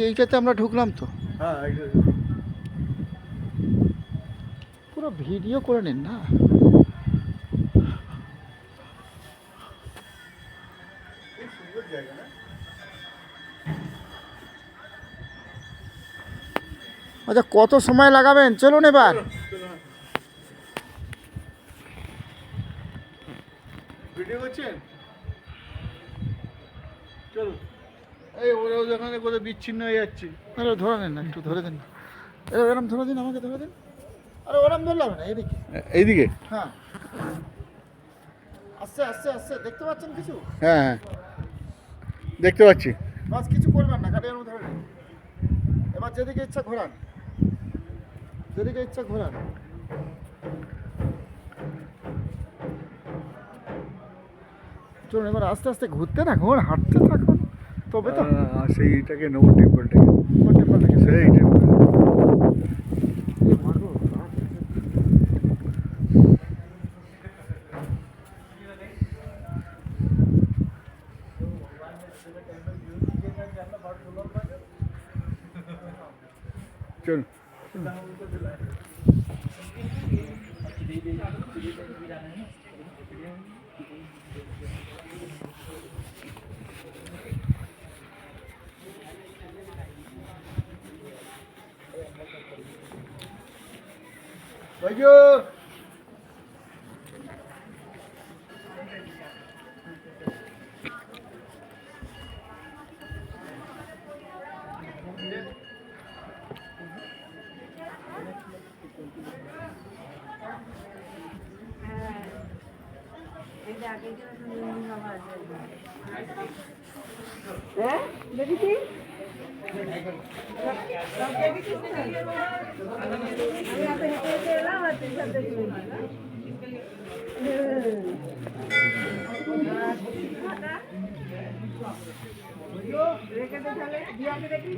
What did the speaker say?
এইটাতে আমরা ঢুকলাম তো। হ্যাঁ পুরো ভিডিও করে নিন না। সুন্দর জায়গা না? আচ্ছা, কত সময় লাগাবেন? চলুন এবার। ভিডিও করছেন? চলো। এই ওরাও যেখানে কোথাও বিচ্ছিন্ন হয়ে যাচ্ছে। আরে ধরে নিন না, একটু ধরে দিন। এরম ধরে দিন, আমাকে ধরে দিন। আরে ওরম ধরলাম না, এদিকে। এইদিকে? হ্যাঁ, আস্তে আস্তে আস্তে। দেখতে পাচ্ছেন কিছু? হ্যাঁ হ্যাঁ, দেখতে পাচ্ছি। বাস, কিছু করবেন না, খালি এরম ধরে নিন। এবার যেদিকে ইচ্ছা ঘোরান, যেদিকে ইচ্ছা ঘোরান। চলুন এবার আস্তে আস্তে ঘুরতে থাকুন, হাঁটতে থাকুন, তবে তো। সেইটাকে নেবো, টেম্পলটাকে। কোন টেম্পলটাকে? সেই টেম্পল। এ মাগো, চল। ভাইজো দেখেছি রেখে তাহলে দিয়ে দেখি